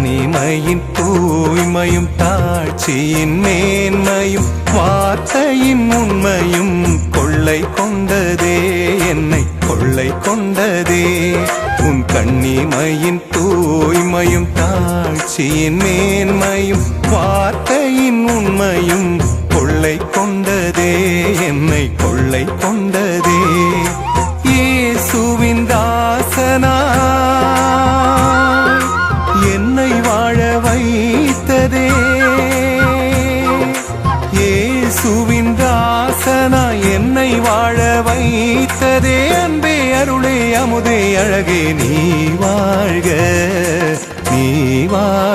கன்னிமையின் தூய்மையும் தாட்சியின் மேன்மையும் வார்த்தையின் உண்மையும் கொள்ளை கொண்டதே, என்னை கொள்ளை கொண்டதே. உன் கன்னிமையின் தூய்மையும் தாட்சியின் மேன்மையும் வார்த்தையின் உண்மையும் கொள்ளை கொண்டதே, என்னை கொள்ளை கொண்டதே. இயேசுவின் தாசனாய் என்னை வாழ வைத்ததே, இயேசுவின் தாசனாய் என்னை வாழ வைத்ததே. அன்பே அருளே அமுதே அழகே நீ வாழ்க, நீ வாழ்க.